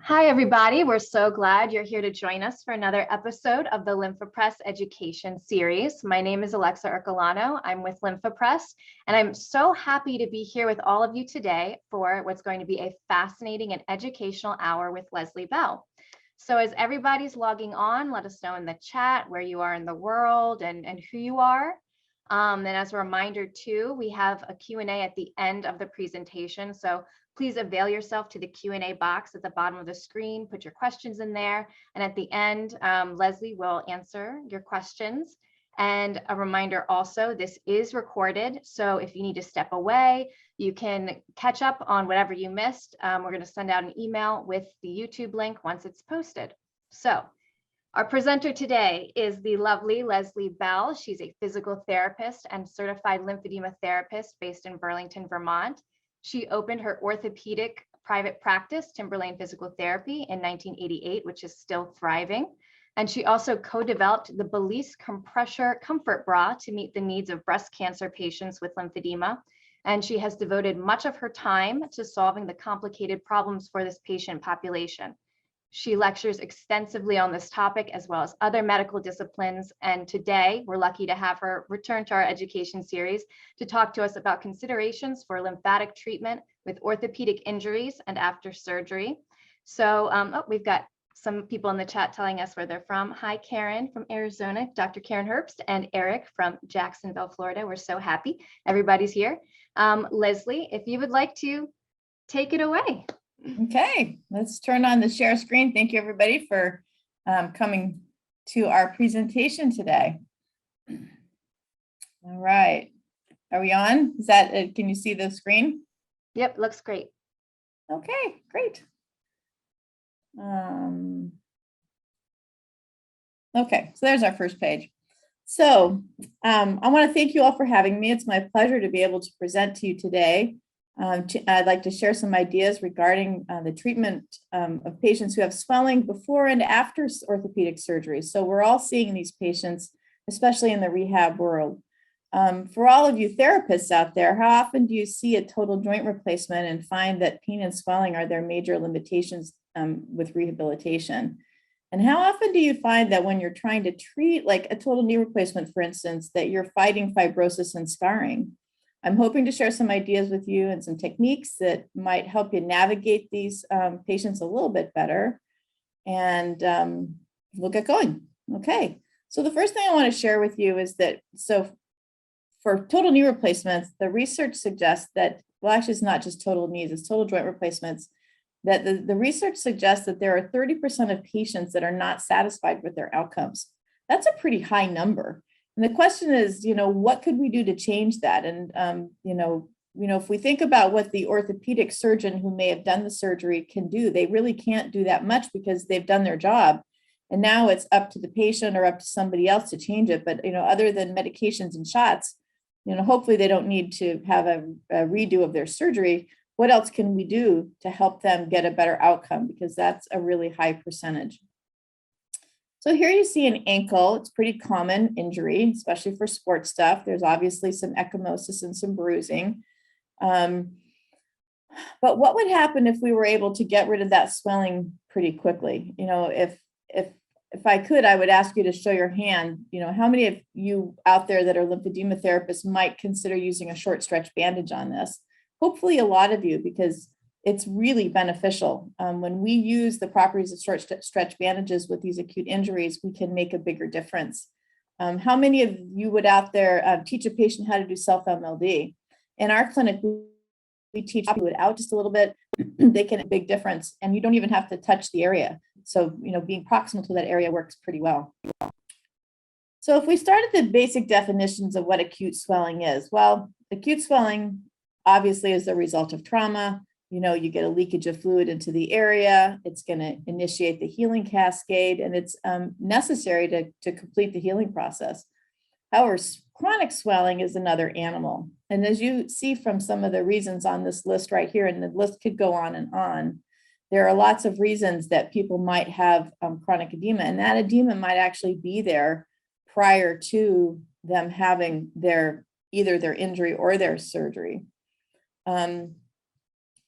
Hi, everybody. We're so glad you're here to join us for another episode of the LymphaPress Education Series. My name is Alexa Ercolano. I'm with LymphaPress, and I'm so happy to be here with all of you today for what's going to be a fascinating and educational hour with Lesli Bell. So as everybody's logging on, let us know in the chat where you are in the world and who you are. And as a reminder too, we have a Q&A at the end of the presentation. So please avail yourself to the Q&A box at the bottom of the screen, put your questions in there. And at the end, Lesli will answer your questions. And a reminder also, this is recorded. So if you need to step away, you can catch up on whatever you missed. We're going to send out an email with the YouTube link once it's posted. So our presenter today is the lovely Lesli Bell. She's a physical therapist and certified lymphedema therapist based in Burlington, Vermont. She opened her orthopedic private practice, Timberlane Physical Therapy, in 1988, which is still thriving. And she also co-developed the Belize Compressor Comfort Bra to meet the needs of breast cancer patients with lymphedema. And she has devoted much of her time to solving the complicated problems for this patient population. She lectures extensively on this topic as well as other medical disciplines. And today we're lucky to have her return to our education series to talk to us about considerations for lymphatic treatment with orthopedic injuries and after surgery. So we've got some people in the chat telling us where they're from. Hi, Karen from Arizona, Dr. Karen Herbst, and Eric from Jacksonville, Florida. We're so happy everybody's here. Lesli, if you would like to take it away. Okay, let's turn on the share screen. Thank you, everybody, for coming to our presentation today. All right, are we on? Is that it? Can you see the screen? Yep, looks great. Okay, great. Okay, so there's our first page. So I want to thank you all for having me. It's my pleasure to be able to present to you today. I'd like to share some ideas regarding the treatment of patients who have swelling before and after orthopedic surgery. So we're all seeing these patients, especially in the rehab world. For all of you therapists out there, how often do you see a total joint replacement and find that pain and swelling are their major limitations with rehabilitation? And how often do you find that when you're trying to treat like a total knee replacement, for instance, that you're fighting fibrosis and scarring? I'm hoping to share some ideas with you and some techniques that might help you navigate these patients a little bit better. And we'll get going. Okay, so the first thing I want to share with you is that, so for total knee replacements, the research suggests that, well, actually it's not just total knees, it's total joint replacements, that the research suggests that there are 30% of patients that are not satisfied with their outcomes. That's a pretty high number. And the question is, what could we do to change that? And, if we think about what the orthopedic surgeon who may have done the surgery can do, they really can't do that much because they've done their job. And now it's up to the patient or up to somebody else to change it. But, other than medications and shots, hopefully they don't need to have a redo of their surgery. What else can we do to help them get a better outcome? Because that's a really high percentage. So here you see an ankle. It's pretty common injury, especially for sports stuff. There's obviously some ecchymosis and some bruising. But what would happen if we were able to get rid of that swelling pretty quickly? If I could, I would ask you to show your hand. How many of you out there that are lymphedema therapists might consider using a short stretch bandage on this? Hopefully a lot of you, because it's really beneficial. When we use the properties of short stretch bandages with these acute injuries, we can make a bigger difference. How many of you would out there teach a patient how to do self-MLD? In our clinic, we teach people it out just a little bit. They can make a big difference, and you don't even have to touch the area. So, being proximal to that area works pretty well. So if we start at the basic definitions of what acute swelling is, well, acute swelling obviously is the result of trauma. You get a leakage of fluid into the area. It's going to initiate the healing cascade, and it's necessary to complete the healing process. However, chronic swelling is another animal. And as you see from some of the reasons on this list right here, and the list could go on and on, there are lots of reasons that people might have chronic edema, and that edema might actually be there prior to them having either their injury or their surgery.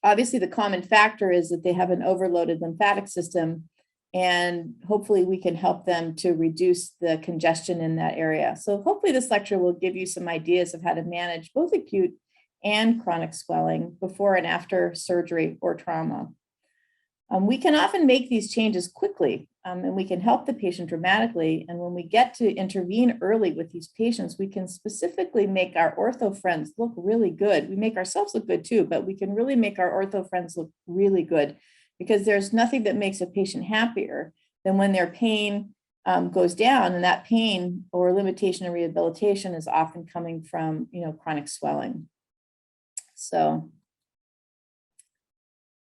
obviously the common factor is that they have an overloaded lymphatic system, and hopefully we can help them to reduce the congestion in that area. So hopefully this lecture will give you some ideas of how to manage both acute and chronic swelling before and after surgery or trauma. We can often make these changes quickly, and we can help the patient dramatically. And when we get to intervene early with these patients, we can specifically make our ortho friends look really good. We make ourselves look good too, but we can really make our ortho friends look really good, because there's nothing that makes a patient happier than when their pain goes down, and that pain or limitation in rehabilitation is often coming from, chronic swelling.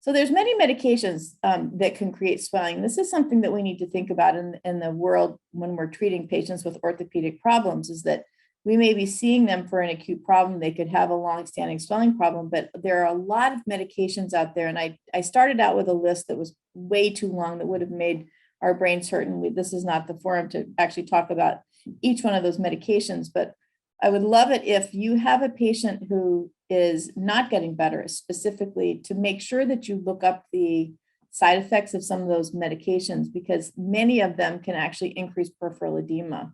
So there's many medications that can create swelling. This is something that we need to think about in the world when we're treating patients with orthopedic problems, is that we may be seeing them for an acute problem. They could have a long-standing swelling problem, but there are a lot of medications out there. And I started out with a list that was way too long, that would have made our brains hurt. And this is not the forum to actually talk about each one of those medications, but I would love it if you have a patient who is not getting better, specifically to make sure that you look up the side effects of some of those medications, because many of them can actually increase peripheral edema.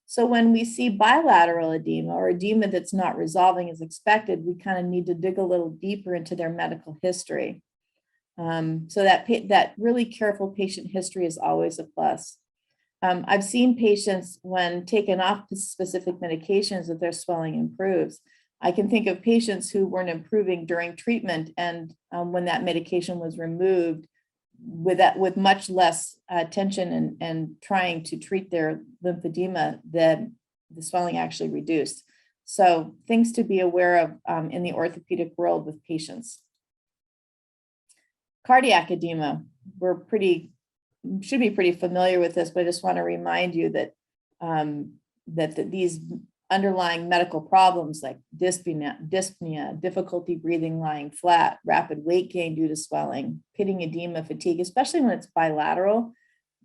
So when we see bilateral edema or edema that's not resolving as expected, we kind of need to dig a little deeper into their medical history. So that really careful patient history is always a plus. I've seen patients, when taken off specific medications, that their swelling improves. I can think of patients who weren't improving during treatment, and when that medication was removed, with much less attention and trying to treat their lymphedema, the swelling actually reduced. So things to be aware of in the orthopedic world with patients. Cardiac edema, should be pretty familiar with this, but I just want to remind you that these underlying medical problems like dyspnea, difficulty breathing lying flat, rapid weight gain due to swelling, pitting edema, fatigue, especially when it's bilateral,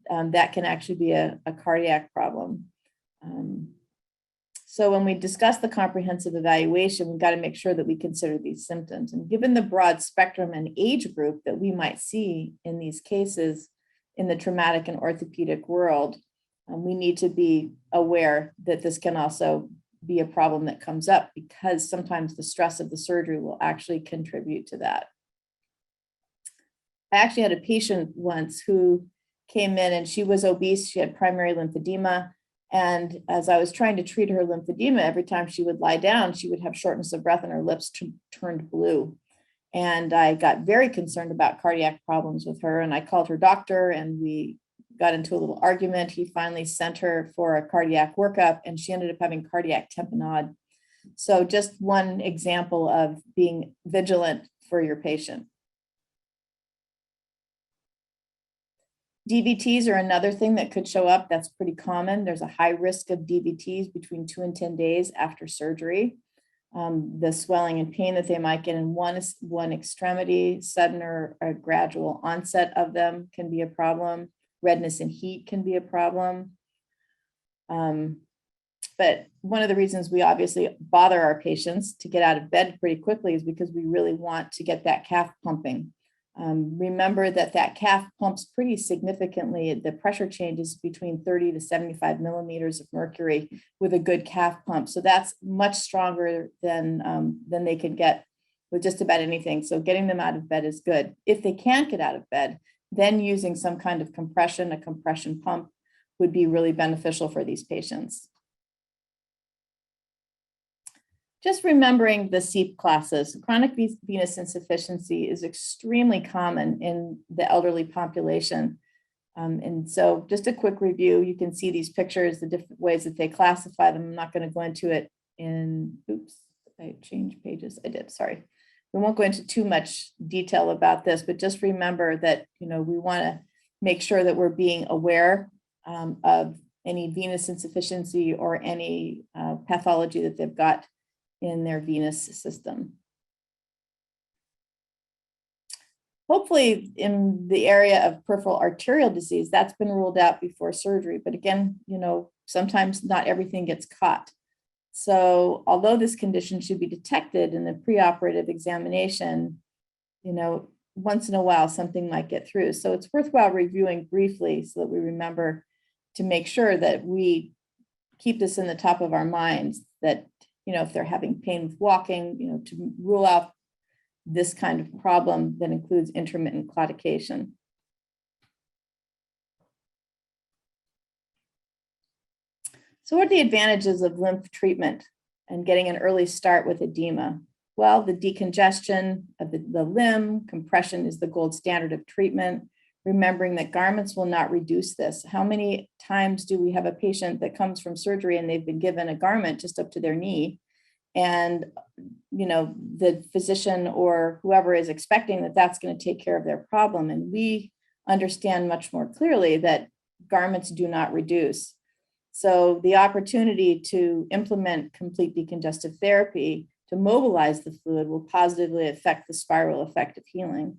that can actually be a cardiac problem. So when we discuss the comprehensive evaluation, we've got to make sure that we consider these symptoms. And given the broad spectrum and age group that we might see in these cases in the traumatic and orthopedic world, we need to be aware that this can also be a problem that comes up, because sometimes the stress of the surgery will actually contribute to that. I actually had a patient once who came in and she was obese. She had primary lymphedema. And as I was trying to treat her lymphedema, every time she would lie down, she would have shortness of breath and her lips turned blue. And I got very concerned about cardiac problems with her. And I called her doctor and we got into a little argument. He finally sent her for a cardiac workup and she ended up having cardiac tamponade. So just one example of being vigilant for your patient. DVTs are another thing that could show up. That's pretty common. There's a high risk of DVTs between 2 and 10 days after surgery. The swelling and pain that they might get in one extremity, sudden or gradual onset of them can be a problem. Redness and heat can be a problem. But one of the reasons we obviously bother our patients to get out of bed pretty quickly is because we really want to get that calf pumping. Remember that calf pumps pretty significantly. The pressure changes between 30 to 75 millimeters of mercury with a good calf pump. So that's much stronger than they can get with just about anything. So getting them out of bed is good. If they can't get out of bed, then using some kind of compression, a compression pump, would be really beneficial for these patients. Just remembering the SEEP classes. Chronic venous insufficiency is extremely common in the elderly population. And so just a quick review, you can see these pictures, the different ways that they classify them. I'm not going to go into it oops, I changed pages. I did, sorry. We won't go into too much detail about this, but just remember that, we want to make sure that we're being aware of any venous insufficiency or any pathology that they've got in their venous system. Hopefully in the area of peripheral arterial disease, that's been ruled out before surgery. But again, sometimes not everything gets caught. So although this condition should be detected in the preoperative examination, once in a while something might get through. So it's worthwhile reviewing briefly so that we remember to make sure that we keep this in the top of our minds, that, if they're having pain with walking, to rule out this kind of problem that includes intermittent claudication. So what are the advantages of lymph treatment and getting an early start with edema? Well, the decongestion of the limb, compression is the gold standard of treatment, remembering that garments will not reduce this. How many times do we have a patient that comes from surgery and they've been given a garment just up to their knee, and the physician or whoever is expecting that that's going to take care of their problem, and we understand much more clearly that garments do not reduce. So the opportunity to implement complete decongestive therapy to mobilize the fluid will positively affect the spiral effect of healing.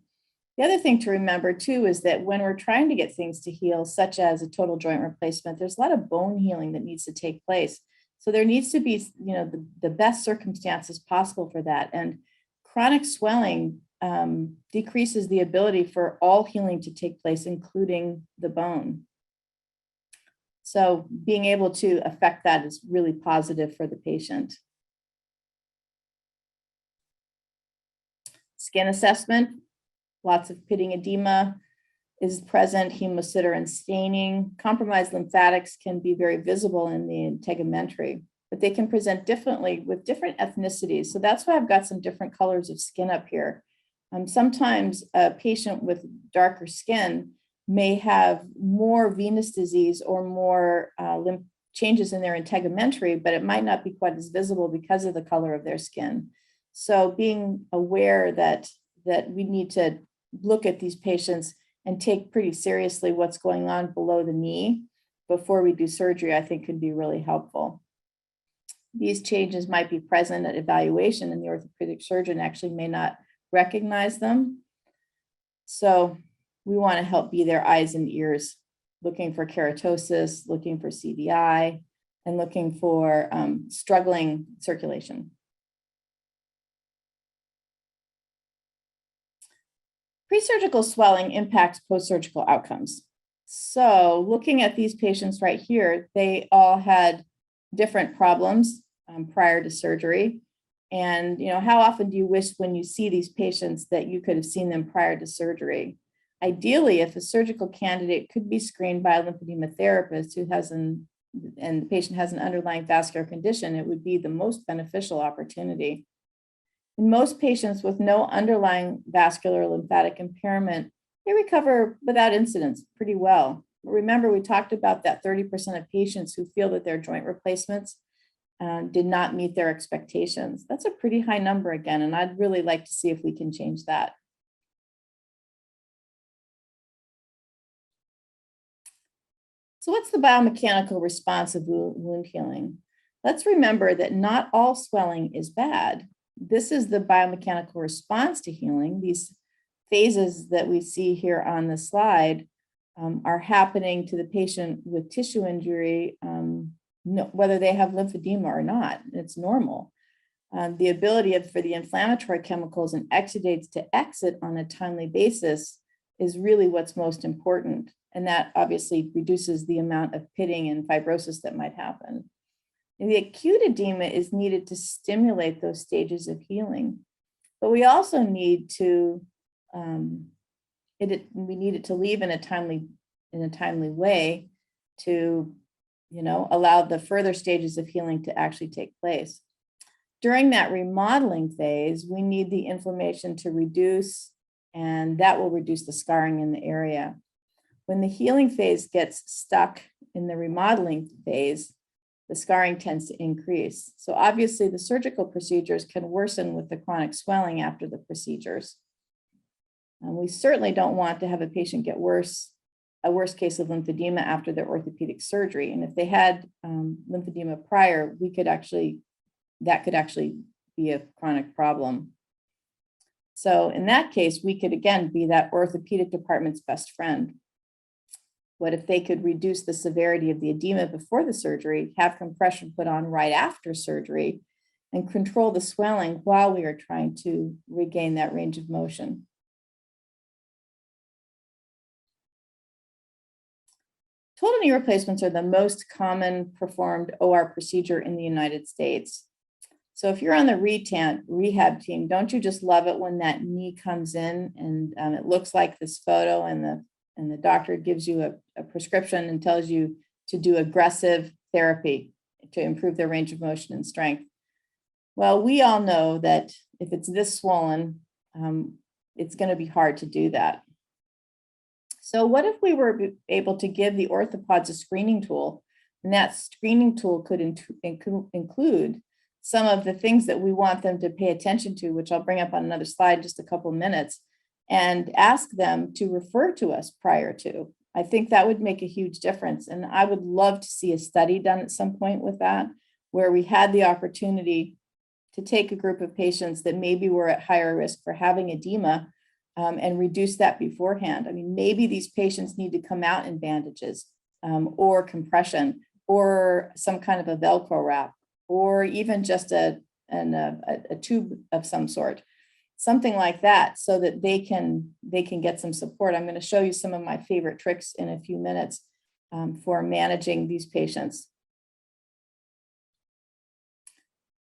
The other thing to remember too is that when we're trying to get things to heal, such as a total joint replacement, there's a lot of bone healing that needs to take place. So there needs to be, the best circumstances possible for that. And chronic swelling decreases the ability for all healing to take place, including the bone. So being able to affect that is really positive for the patient. Skin assessment, lots of pitting edema is present, hemocytor and staining. Compromised lymphatics can be very visible in the integumentary, but they can present differently with different ethnicities. So that's why I've got some different colors of skin up here. Sometimes a patient with darker skin may have more venous disease or more lymph changes in their integumentary, but it might not be quite as visible because of the color of their skin. So being aware that we need to look at these patients and take pretty seriously what's going on below the knee before we do surgery, I think can be really helpful. These changes might be present at evaluation, and the orthopedic surgeon actually may not recognize them. So we want to help be their eyes and ears, looking for keratosis, looking for CVI, and looking for struggling circulation. Presurgical swelling impacts post-surgical outcomes. So looking at these patients right here, they all had different problems prior to surgery. And how often do you wish when you see these patients that you could have seen them prior to surgery? Ideally, if a surgical candidate could be screened by a lymphedema therapist and the patient has an underlying vascular condition, it would be the most beneficial opportunity. In most patients with no underlying vascular lymphatic impairment, they recover without incidence pretty well. Remember, we talked about that 30% of patients who feel that their joint replacements did not meet their expectations. That's a pretty high number again, and I'd really like to see if we can change that. So what's the biomechanical response of wound healing? Let's remember that not all swelling is bad. This is the biomechanical response to healing. These phases that we see here on the slide are happening to the patient with tissue injury, whether they have lymphedema or not. It's normal. The ability for the inflammatory chemicals and exudates to exit on a timely basis is really what's most important. And that obviously reduces the amount of pitting and fibrosis that might happen. And the acute edema is needed to stimulate those stages of healing. But we also need to, we need it to leave in a timely way to, allow the further stages of healing to actually take place. During that remodeling phase, we need the inflammation to reduce, and that will reduce the scarring in the area. When the healing phase gets stuck in the remodeling phase, the scarring tends to increase. So obviously the surgical procedures can worsen with the chronic swelling after the procedures. And we certainly don't want to have a patient get a worse case of lymphedema after their orthopedic surgery. And if they had lymphedema prior, that could actually be a chronic problem. So in that case, we could again be that orthopedic department's best friend. What if they could reduce the severity of the edema before the surgery, have compression put on right after surgery, and control the swelling while we are trying to regain that range of motion? Total knee replacements are the most common performed OR procedure in the United States. So if you're on the rehab team, don't you just love it when that knee comes in and it looks like this photo and the doctor gives you a prescription and tells you to do aggressive therapy to improve their range of motion and strength. Well, we all know that if it's this swollen, it's going to be hard to do that. So what if we were able to give the orthopods a screening tool, and that screening tool could include some of the things that we want them to pay attention to, which I'll bring up on another slide in just a couple of minutes, and ask them to refer to us prior to. I think that would make a huge difference. And I would love to see a study done at some point with that, where we had the opportunity to take a group of patients that maybe were at higher risk for having edema and reduce that beforehand. I mean, maybe these patients need to come out in bandages or compression or some kind of a Velcro wrap, or even just a tube of some sort, something like that, so that they can get some support. I'm going to show you some of my favorite tricks in a few minutes for managing these patients.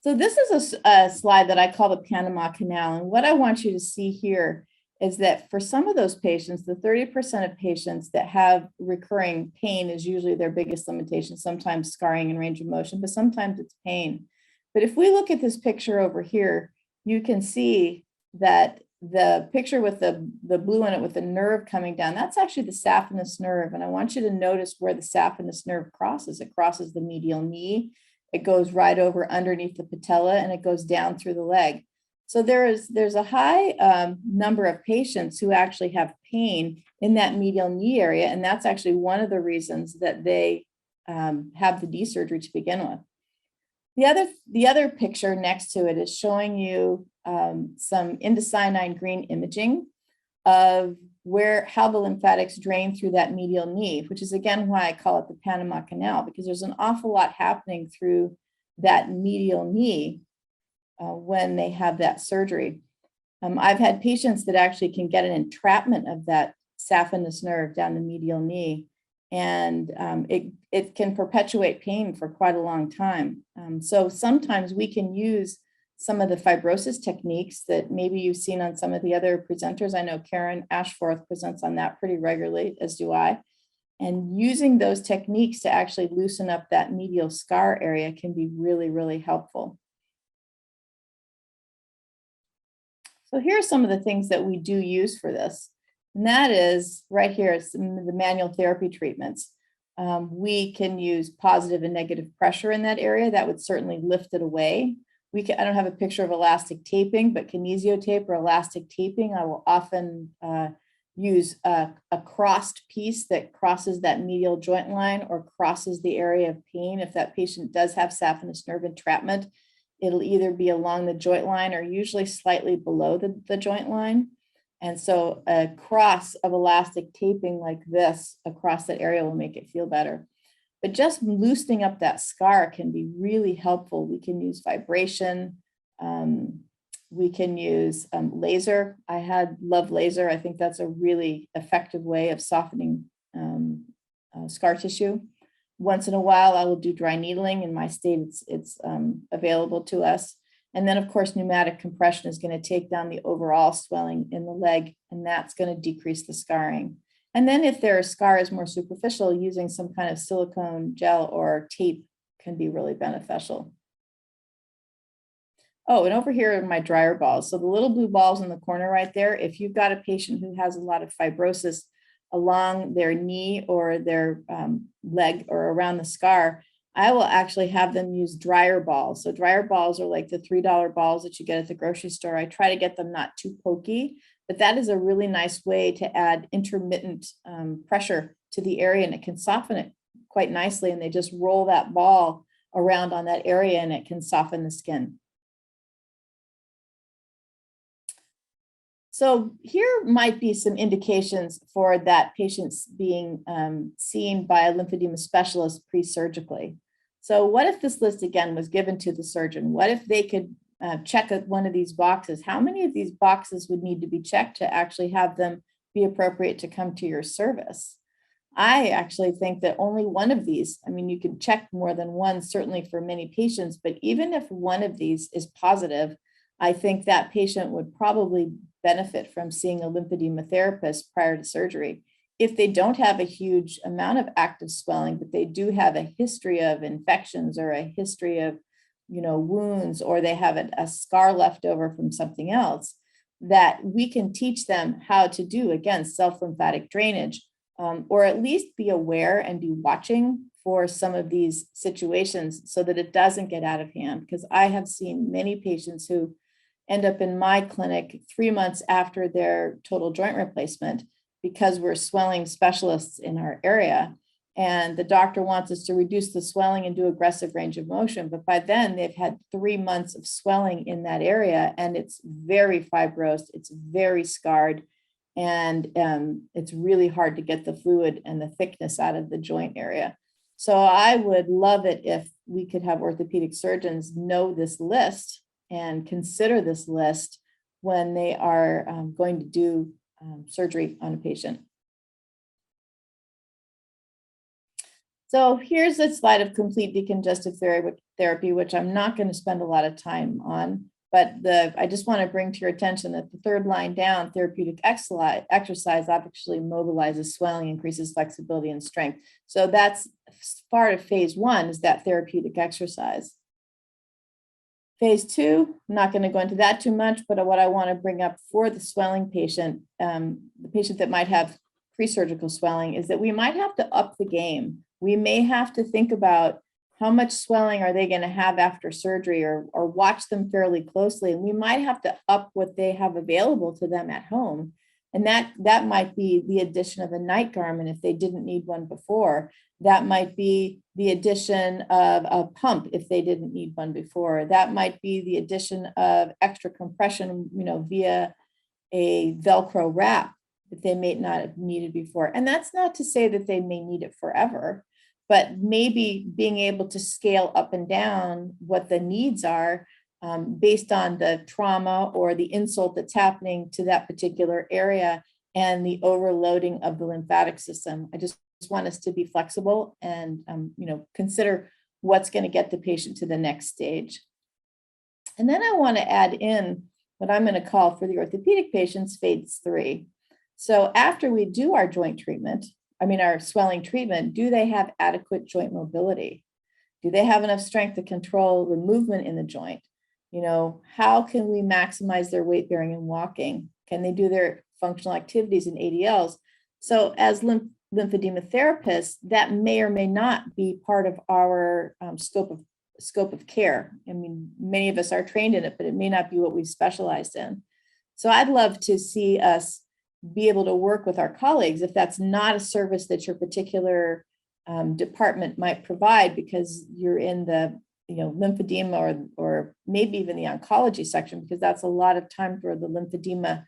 So this is a slide that I call the Panama Canal. And what I want you to see here is that for some of those patients, the 30% of patients that have recurring pain is usually their biggest limitation, sometimes scarring and range of motion, but sometimes it's pain. But if we look at this picture over here, you can see that the picture with the blue in it with the nerve coming down, that's actually the saphenous nerve. And I want you to notice where the saphenous nerve crosses. It crosses the medial knee. It goes right over underneath the patella and it goes down through the leg. So there's a high number of patients who actually have pain in that medial knee area. And that's actually one of the reasons that they have the knee surgery to begin with. The other picture next to it is showing you some indocyanine green imaging of how the lymphatics drain through that medial knee, which is again why I call it the Panama Canal, because there's an awful lot happening through that medial knee when they have that surgery. I've had patients that actually can get an entrapment of that saphenous nerve down the medial knee, and it can perpetuate pain for quite a long time. So sometimes we can use some of the fibrosis techniques that maybe you've seen on some of the other presenters. I know Karen Ashforth presents on that pretty regularly, as do I. And using those techniques to actually loosen up that medial scar area can be really, really helpful. So here are some of the things that we do use for this. And that is right here, some of the manual therapy treatments. We can use positive and negative pressure in that area. That would certainly lift it away. I don't have a picture of elastic taping, but kinesio tape or elastic taping, I will often use a crossed piece that crosses that medial joint line or crosses the area of pain. If that patient does have saphenous nerve entrapment, it'll either be along the joint line or usually slightly below the joint line. And so a cross of elastic taping like this across that area will make it feel better. But just loosening up that scar can be really helpful. We can use vibration. We can use laser. Love laser. I think that's a really effective way of softening scar tissue. Once in a while, I will do dry needling. In my state, it's available to us. And then, of course, pneumatic compression is going to take down the overall swelling in the leg, and that's going to decrease the scarring. And then if their scar is more superficial, using some kind of silicone gel or tape can be really beneficial. Oh, and over here are my dryer balls. So the little blue balls in the corner right there, if you've got a patient who has a lot of fibrosis along their knee or their leg or around the scar, I will actually have them use dryer balls. So dryer balls are like the $3 balls that you get at the grocery store. I try to get them not too pokey, but that is a really nice way to add intermittent pressure to the area, and it can soften it quite nicely. And they just roll that ball around on that area and it can soften the skin. So here might be some indications for that patient's being seen by a lymphedema specialist pre-surgically. So what if this list again was given to the surgeon? What if they could check one of these boxes? How many of these boxes would need to be checked to actually have them be appropriate to come to your service? I actually think that only one of these, I mean, you can check more than one, certainly for many patients, but even if one of these is positive, I think that patient would probably benefit from seeing a lymphedema therapist prior to surgery. If they don't have a huge amount of active swelling, but they do have a history of infections or a history of, wounds, or they have a scar left over from something else, that we can teach them how to do, again, self-lymphatic drainage, or at least be aware and be watching for some of these situations so that it doesn't get out of hand. Because I have seen many patients who end up in my clinic 3 months after their total joint replacement because we're swelling specialists in our area. And the doctor wants us to reduce the swelling and do aggressive range of motion. But by then they've had 3 months of swelling in that area, and it's very fibrosed, it's very scarred, and it's really hard to get the fluid and the thickness out of the joint area. So I would love it if we could have orthopedic surgeons know this list and consider this list when they are going to do surgery on a patient. So here's a slide of complete decongestive therapy, which I'm not going to spend a lot of time on, but I just want to bring to your attention that the third line down, therapeutic exercise actually mobilizes swelling, increases flexibility and strength. So that's part of phase 1, is that therapeutic exercise. Phase 2, I'm not going to go into that too much, but what I want to bring up for the swelling patient, the patient that might have presurgical swelling, is that we might have to up the game. We may have to think about how much swelling are they going to have after surgery, or watch them fairly closely. And we might have to up what they have available to them at home. And that might be the addition of a night garment if they didn't need one before. That might be the addition of a pump if they didn't need one before. That might be the addition of extra compression, via a Velcro wrap that they may not have needed before. And that's not to say that they may need it forever, but maybe being able to scale up and down what the needs are based on the trauma or the insult that's happening to that particular area and the overloading of the lymphatic system. I just want us to be flexible and consider what's going to get the patient to the next stage. And then I want to add in what I'm going to call, for the orthopedic patients, phase 3. So after we do our joint treatment, our swelling treatment, do they have adequate joint mobility? Do they have enough strength to control the movement in the joint? How can we maximize their weight bearing and walking? Can they do their functional activities in ADLs? So as lymphedema therapists, that may or may not be part of our scope of care. Many of us are trained in it, but it may not be what we've specialized in. So I'd love to see us be able to work with our colleagues if that's not a service that your particular department might provide, because you're in the lymphedema or maybe even the oncology section, because that's a lot of times where the lymphedema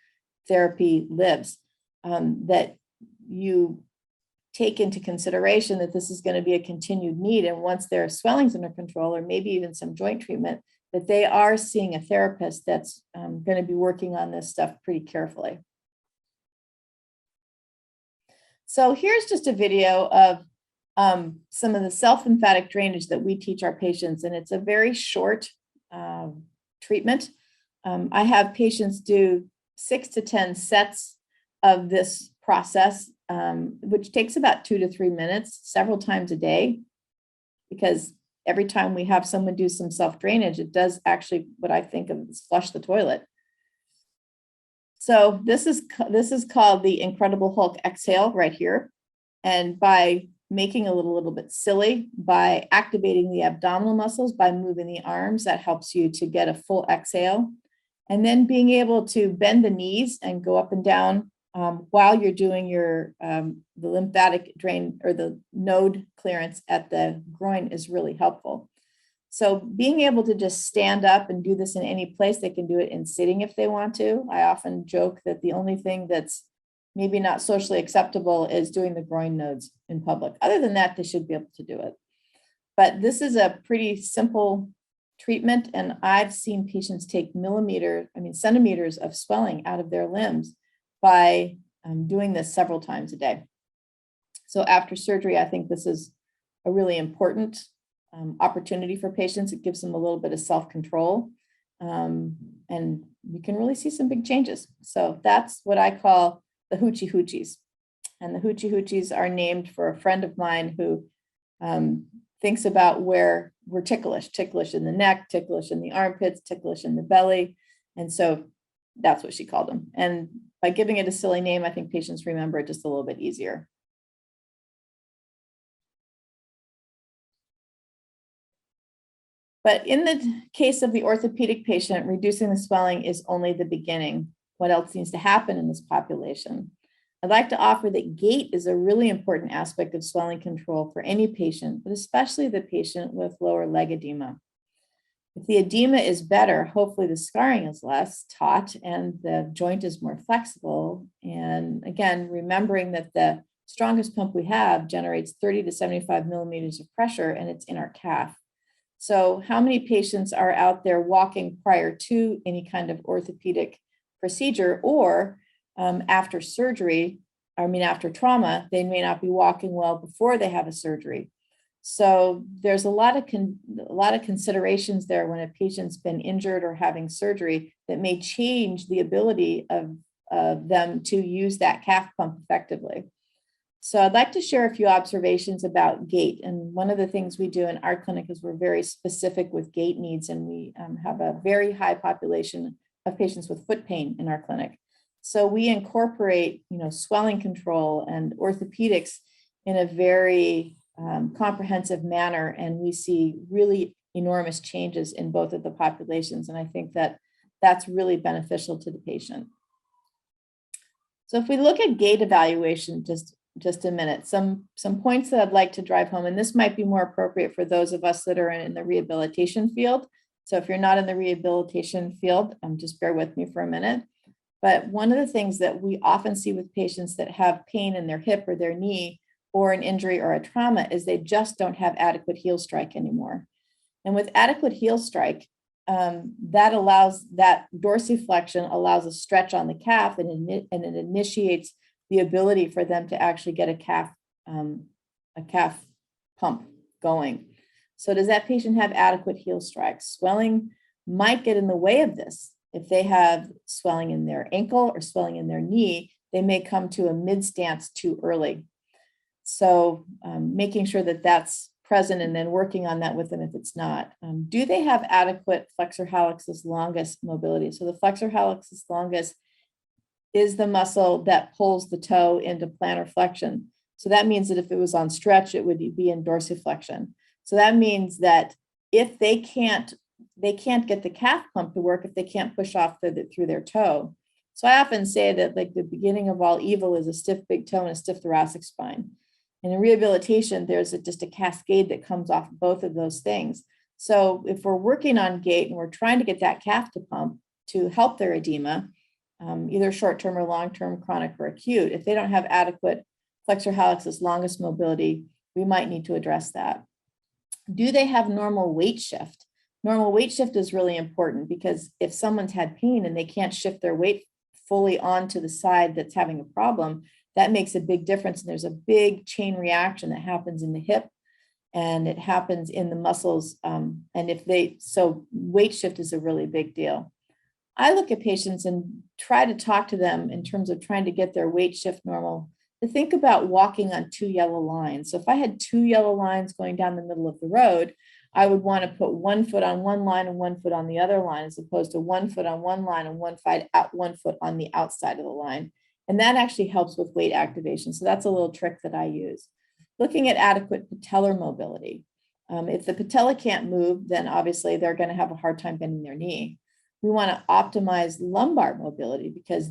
therapy lives, that you take into consideration that this is going to be a continued need. And once their swelling's under control, or maybe even some joint treatment, that they are seeing a therapist that's going to be working on this stuff pretty carefully. So here's just a video of some of the self-lymphatic drainage that we teach our patients, and it's a very short treatment. I have patients do 6 to 10 sets of this process, which takes about 2 to 3 minutes, several times a day, because every time we have someone do some self-drainage, it does actually what I think of as flush the toilet. So this is called the Incredible Hulk exhale right here. And by making a little bit silly, by activating the abdominal muscles, by moving the arms, that helps you to get a full exhale. And then being able to bend the knees and go up and down while you're doing your the lymphatic drain or the node clearance at the groin is really helpful. So being able to just stand up and do this in any place, they can do it in sitting if they want to. I often joke that the only thing that's maybe not socially acceptable is doing the groin nodes in public. Other than that, they should be able to do it. But this is a pretty simple treatment, and I've seen patients take centimeters of swelling out of their limbs by doing this several times a day. So after surgery, I think this is a really important opportunity for patients. It gives them a little bit of self-control, and you can really see some big changes. So that's what I call the hoochie hoochies. And the hoochie hoochies are named for a friend of mine who thinks about where we're ticklish in the neck, ticklish in the armpits, ticklish in the belly. And so that's what she called them. And by giving it a silly name, I think patients remember it just a little bit easier. But in the case of the orthopedic patient, reducing the swelling is only the beginning. What else needs to happen in this population? I'd like to offer that gait is a really important aspect of swelling control for any patient, but especially the patient with lower leg edema. If the edema is better, hopefully the scarring is less taut and the joint is more flexible. And again, remembering that the strongest pump we have generates 30 to 75 millimeters of pressure, and it's in our calf. So how many patients are out there walking prior to any kind of orthopedic procedure, or after surgery, after trauma, they may not be walking well before they have a surgery. So there's a lot of considerations there when a patient's been injured or having surgery that may change the ability of them to use that calf pump effectively. So I'd like to share a few observations about gait. And one of the things we do in our clinic is we're very specific with gait needs, and we have a very high population of patients with foot pain in our clinic. So we incorporate, swelling control and orthopedics in a very comprehensive manner, and we see really enormous changes in both of the populations. And I think that that's really beneficial to the patient. So if we look at gait evaluation, just a minute, some points that I'd like to drive home, and this might be more appropriate for those of us that are in the rehabilitation field. So if you're not in the rehabilitation field, just bear with me for a minute. But one of the things that we often see with patients that have pain in their hip or their knee or an injury or a trauma is they just don't have adequate heel strike anymore. And with adequate heel strike, that dorsiflexion allows a stretch on the calf, and it initiates the ability for them to actually get a calf pump going. So does that patient have adequate heel strike? Swelling might get in the way of this. If they have swelling in their ankle or swelling in their knee, they may come to a mid-stance too early. So making sure that that's present and then working on that with them if it's not. Do they have adequate flexor halluxus longus mobility? So the flexor halluxus longus is the muscle that pulls the toe into plantar flexion. So that means that if it was on stretch, it would be in dorsiflexion. So that means that if they can't get the calf pump to work if they can't push off through their toe. So I often say that like the beginning of all evil is a stiff big toe and a stiff thoracic spine. And in rehabilitation, there's just a cascade that comes off both of those things. So if we're working on gait and we're trying to get that calf to pump to help their edema, either short-term or long-term, chronic or acute, if they don't have adequate flexor halluxus longus mobility, we might need to address that. Do they have normal weight shift? Normal weight shift is really important because if someone's had pain and they can't shift their weight fully onto the side that's having a problem, that makes a big difference. And there's a big chain reaction that happens in the hip and it happens in the muscles. So weight shift is a really big deal. I look at patients and try to talk to them in terms of trying to get their weight shift normal, to think about walking on two yellow lines. So if I had two yellow lines going down the middle of the road, I would want to put 1 foot on one line and 1 foot on the other line, as opposed to 1 foot on one line and 1 foot on the outside of the line. And that actually helps with weight activation. So that's a little trick that I use. Looking at adequate patellar mobility. If the patella can't move, then obviously they're going to have a hard time bending their knee. We want to optimize lumbar mobility, because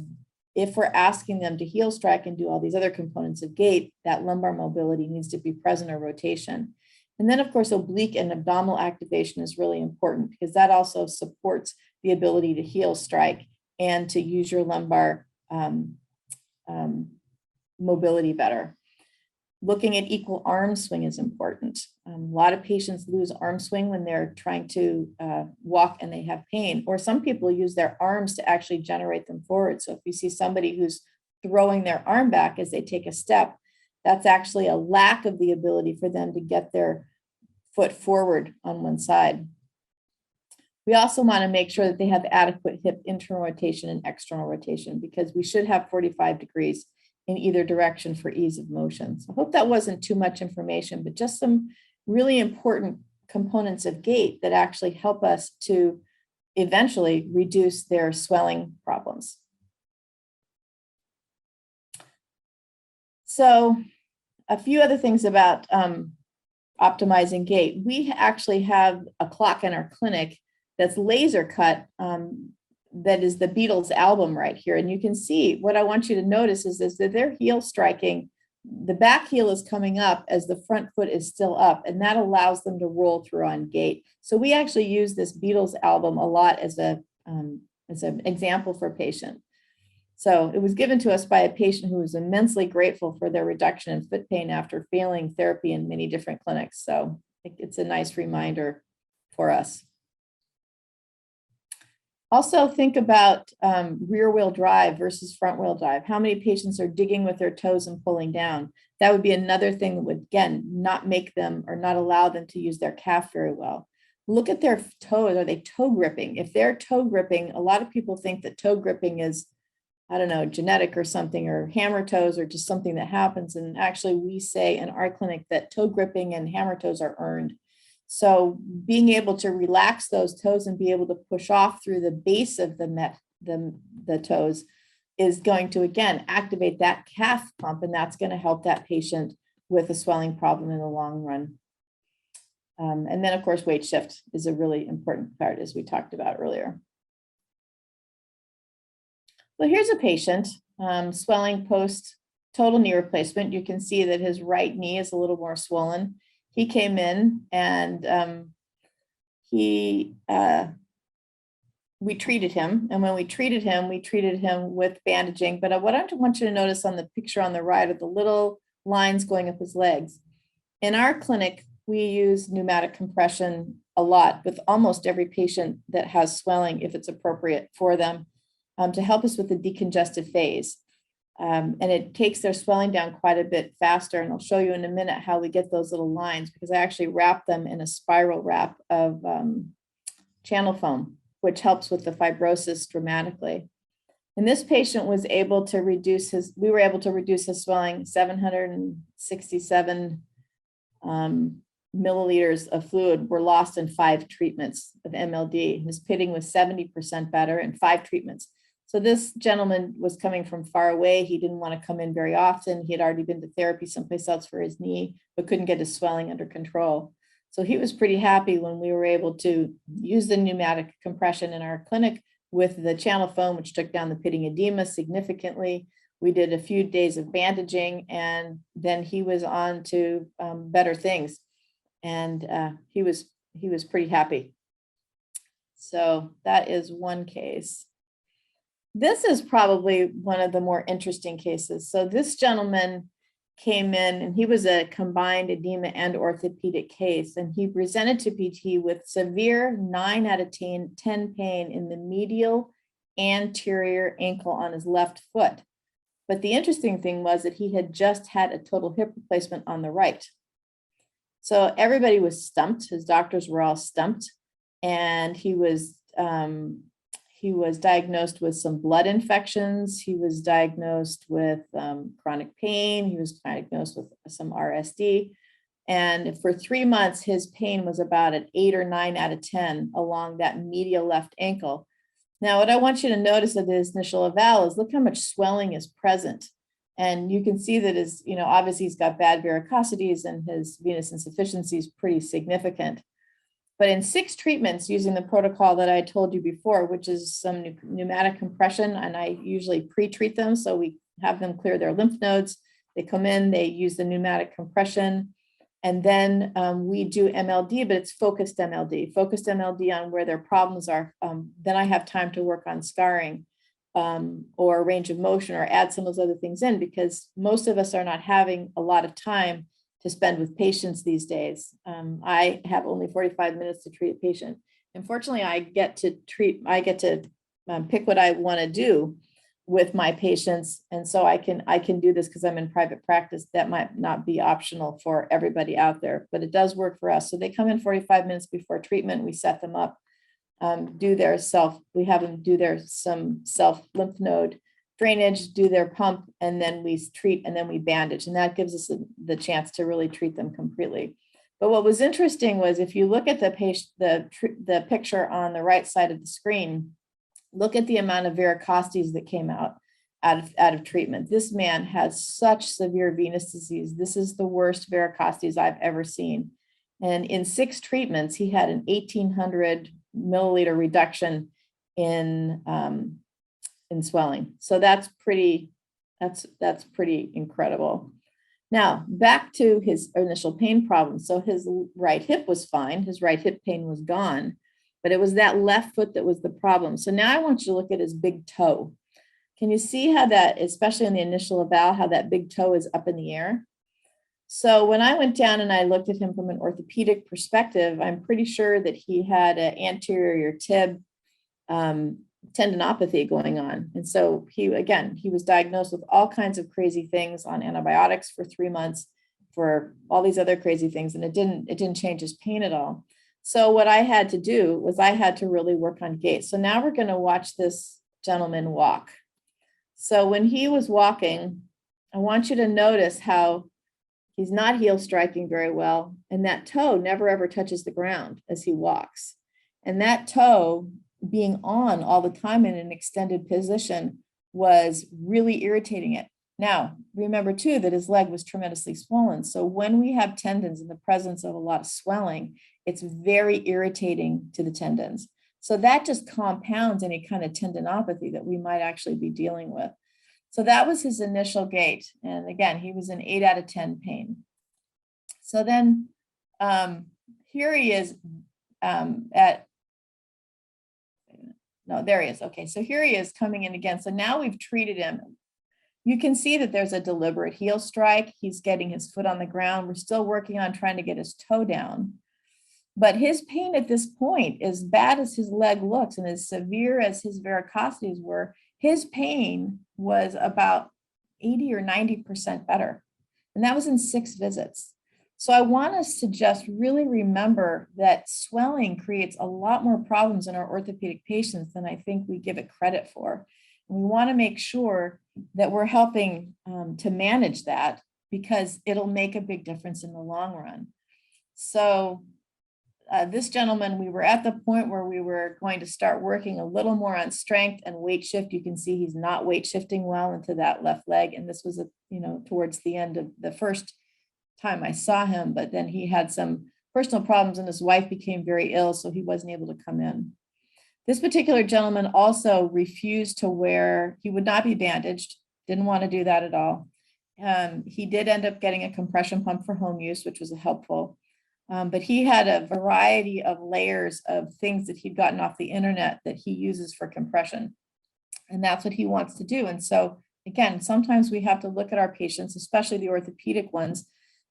if we're asking them to heel strike and do all these other components of gait, that lumbar mobility needs to be present, or rotation. And then, of course, oblique and abdominal activation is really important, because that also supports the ability to heel strike and to use your lumbar mobility better. Looking at equal arm swing is important. A lot of patients lose arm swing when they're trying to walk and they have pain, or some people use their arms to actually generate them forward. So if you see somebody who's throwing their arm back as they take a step, That's actually a lack of the ability for them to get their foot forward on one side. We also want to make sure that they have adequate hip internal rotation and external rotation, because we should have 45 degrees in either direction for ease of motion. So I hope that wasn't too much information, but just some really important components of gait that actually help us to eventually reduce their swelling problems. So a few other things about optimizing gait. We actually have a clock in our clinic that's laser cut. That is the Beatles album right here. And you can see, what I want you to notice is that their heel striking, the back heel is coming up as the front foot is still up, and that allows them to roll through on gait. So we actually use this Beatles album a lot as an example for a patient. So it was given to us by a patient who was immensely grateful for their reduction in foot pain after failing therapy in many different clinics. So it's a nice reminder for us. Also think about rear wheel drive versus front wheel drive. How many patients are digging with their toes and pulling down? That would be another thing that would, again, not make them or not allow them to use their calf very well. Look at their toes. Are they toe gripping? If they're toe gripping, a lot of people think that toe gripping is, I don't know, genetic or something, or hammer toes, or just something that happens. And actually we say in our clinic that toe gripping and hammer toes are earned. So being able to relax those toes and be able to push off through the base of the toes is going to, again, activate that calf pump, and that's going to help that patient with a swelling problem in the long run. And then, of course, weight shift is a really important part, as we talked about earlier. Well, here's a patient, swelling post total knee replacement. You can see that his right knee is a little more swollen. He came in and we treated him. And when we treated him with bandaging. But what I want you to notice on the picture on the right are the little lines going up his legs. In our clinic, we use pneumatic compression a lot with almost every patient that has swelling, if it's appropriate for them, to help us with the decongestive phase. And it takes their swelling down quite a bit faster. And I'll show you in a minute how we get those little lines, because I actually wrap them in a spiral wrap of channel foam, which helps with the fibrosis dramatically. And this patient was able to reduce we were able to reduce his swelling 767 milliliters of fluid were lost in 5 treatments of MLD. His pitting was 70% better in 5 treatments. So this gentleman was coming from far away. He didn't want to come in very often. He had already been to therapy someplace else for his knee, but couldn't get his swelling under control. So he was pretty happy when we were able to use the pneumatic compression in our clinic with the channel foam, which took down the pitting edema significantly. We did a few days of bandaging, and then he was on to better things. And he was pretty happy. So that is one case. This is probably one of the more interesting cases. So this gentleman came in and he was a combined edema and orthopedic case. And he presented to PT with severe 9 out of 10 pain in the medial anterior ankle on his left foot. But the interesting thing was that he had just had a total hip replacement on the right. So everybody was stumped. His doctors were all stumped. And he was diagnosed with some blood infections. He was diagnosed with chronic pain. He was diagnosed with some RSD. And for 3 months, his pain was about an 8 or 9 out of 10 along that medial left ankle. Now, what I want you to notice of his initial eval is look how much swelling is present. And you can see that his, obviously he's got bad varicosities and his venous insufficiency is pretty significant. But in 6 treatments using the protocol that I told you before, which is some pneumatic compression, and I usually pre-treat them. So we have them clear their lymph nodes. They come in, they use the pneumatic compression, and then we do MLD, but it's focused MLD on where their problems are. Then I have time to work on scarring or range of motion or add some of those other things in, because most of us are not having a lot of time to spend with patients these days. I have only 45 minutes to treat a patient. Unfortunately, I get to pick what I want to do. with my patients. And so I can do this because I'm in private practice. That might not be optional for everybody out there, but it does work for us. So they come in 45 minutes before treatment. We set them up, we have them do some self lymph node drainage, do their pump, and then we treat, and then we bandage. And that gives us the chance to really treat them completely. But what was interesting was, if you look at the picture on the right side of the screen, look at the amount of varicosities that came out of treatment. This man has such severe venous disease. This is the worst varicosities I've ever seen. And in 6 treatments, he had an 1,800 milliliter reduction in swelling. So that's pretty incredible. Now, back to his initial pain problem. So his right hip was fine. His right hip pain was gone, but it was that left foot that was the problem. So now I want you to look at his big toe. Can you see how that, especially in the initial eval, how that big toe is up in the air? So when I went down and I looked at him from an orthopedic perspective, I'm pretty sure that he had an anterior tib tendinopathy going on. And so he was diagnosed with all kinds of crazy things, on antibiotics for 3 months, for all these other crazy things. And it didn't change his pain at all. So what I had to do was I had to really work on gait. So now we're going to watch this gentleman walk. So when he was walking, I want you to notice how he's not heel striking very well. And that toe never ever touches the ground as he walks. And that toe being on all the time in an extended position was really irritating it. Now, remember too, that his leg was tremendously swollen. So when we have tendons in the presence of a lot of swelling, it's very irritating to the tendons. So that just compounds any kind of tendinopathy that we might actually be dealing with. So that was his initial gait. And again, he was an 8 out of 10 pain. So then here he is there he is. Okay, so here he is coming in again. So now we've treated him. You can see that there's a deliberate heel strike. He's getting his foot on the ground. We're still working on trying to get his toe down. But his pain at this point, as bad as his leg looks and as severe as his varicosities were, his pain was about 80 or 90% better. And that was in 6 visits. So I want us to just really remember that swelling creates a lot more problems in our orthopedic patients than I think we give it credit for. And we want to make sure that we're helping to manage that, because it'll make a big difference in the long run. So this gentleman, we were at the point where we were going to start working a little more on strength and weight shift. You can see he's not weight shifting well into that left leg. And this was, towards the end of the first time I saw him, but then he had some personal problems and his wife became very ill, so he wasn't able to come in. This particular gentleman also refused to wear, he would not be bandaged, didn't want to do that at all. He did end up getting a compression pump for home use, which was helpful. But he had a variety of layers of things that he'd gotten off the internet that he uses for compression. And that's what he wants to do. And so again, sometimes we have to look at our patients, especially the orthopedic ones,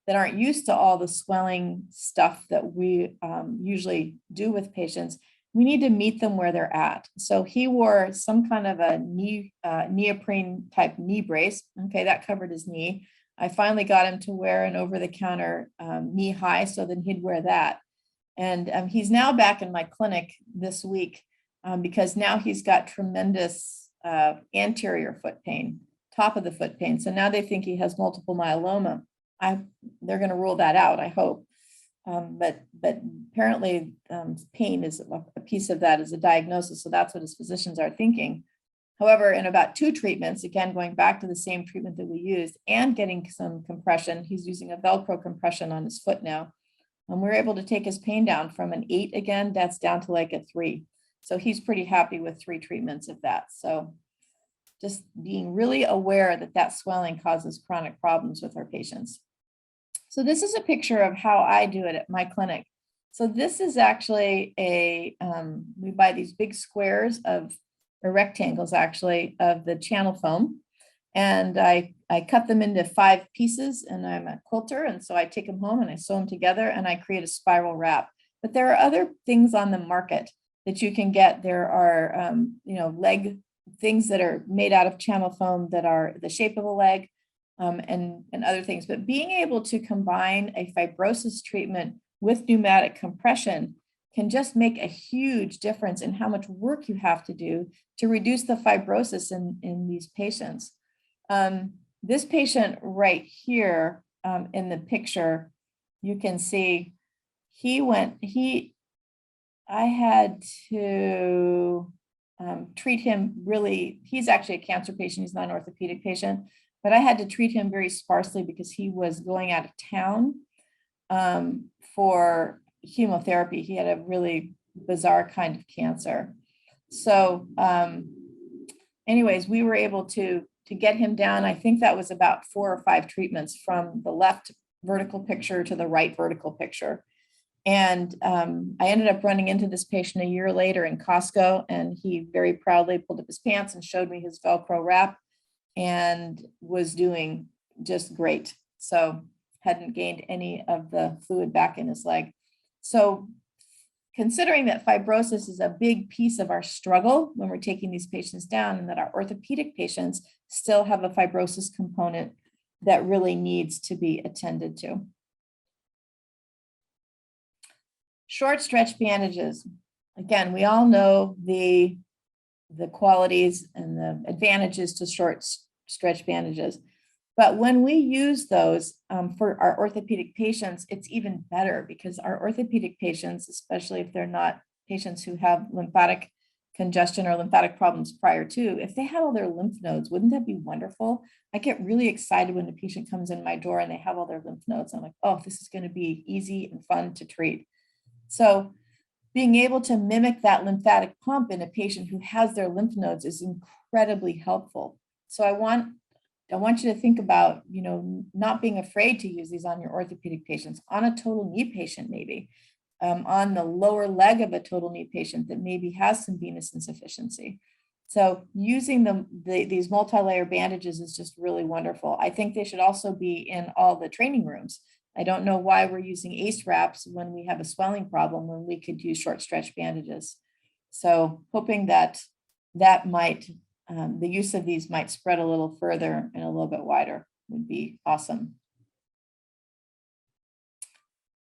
that aren't used to all the swelling stuff that we usually do with patients. We need to meet them where they're at. So he wore some kind of a neoprene type knee brace. Okay, that covered his knee. I finally got him to wear an over-the-counter knee high, so then he'd wear that. And he's now back in my clinic this week because now he's got tremendous anterior foot pain, top of the foot pain. So now they think he has multiple myeloma. They're going to rule that out, I hope. But apparently pain is a piece of that as a diagnosis. So that's what his physicians are thinking. However, in about 2 treatments, again, going back to the same treatment that we used and getting some compression, he's using a Velcro compression on his foot now. And we're able to take his pain down from an 8 again, that's down to like a 3. So he's pretty happy with 3 treatments of that. So just being really aware that that swelling causes chronic problems with our patients. So this is a picture of how I do it at my clinic. So this is actually we buy these big squares or rectangles actually of the channel foam. And I cut them into 5 pieces, and I'm a quilter. And so I take them home and I sew them together and I create a spiral wrap. But there are other things on the market that you can get. There are, leg things that are made out of channel foam that are the shape of a leg, and other things. But being able to combine a fibrosis treatment with pneumatic compression can just make a huge difference in how much work you have to do to reduce the fibrosis in these patients. This patient right here, in the picture, you can see I had to treat him really, he's actually a cancer patient, he's not an orthopedic patient, but I had to treat him very sparsely because he was going out of town for chemotherapy. He had a really bizarre kind of cancer. So anyways, we were able to get him down. I think that was about 4 or 5 treatments from the left vertical picture to the right vertical picture. And I ended up running into this patient a year later in Costco, and he very proudly pulled up his pants and showed me his Velcro wrap and was doing just great. So hadn't gained any of the fluid back in his leg. So considering that fibrosis is a big piece of our struggle when we're taking these patients down, and that our orthopedic patients still have a fibrosis component that really needs to be attended to. Short stretch bandages. Again, we all know the qualities and the advantages to short stretch bandages. But when we use those for our orthopedic patients, it's even better, because our orthopedic patients, especially if they're not patients who have lymphatic congestion or lymphatic problems prior to, if they have all their lymph nodes, wouldn't that be wonderful? I get really excited when the patient comes in my door and they have all their lymph nodes. I'm like, oh, this is going to be easy and fun to treat. So being able to mimic that lymphatic pump in a patient who has their lymph nodes is incredibly helpful. So I want you to think about, not being afraid to use these on your orthopedic patients, on a total knee patient, maybe on the lower leg of a total knee patient that maybe has some venous insufficiency. So using these multi-layer bandages is just really wonderful. I think they should also be in all the training rooms. I don't know why we're using ACE wraps when we have a swelling problem, when we could use short stretch bandages. So hoping that might, the use of these might spread a little further and a little bit wider would be awesome.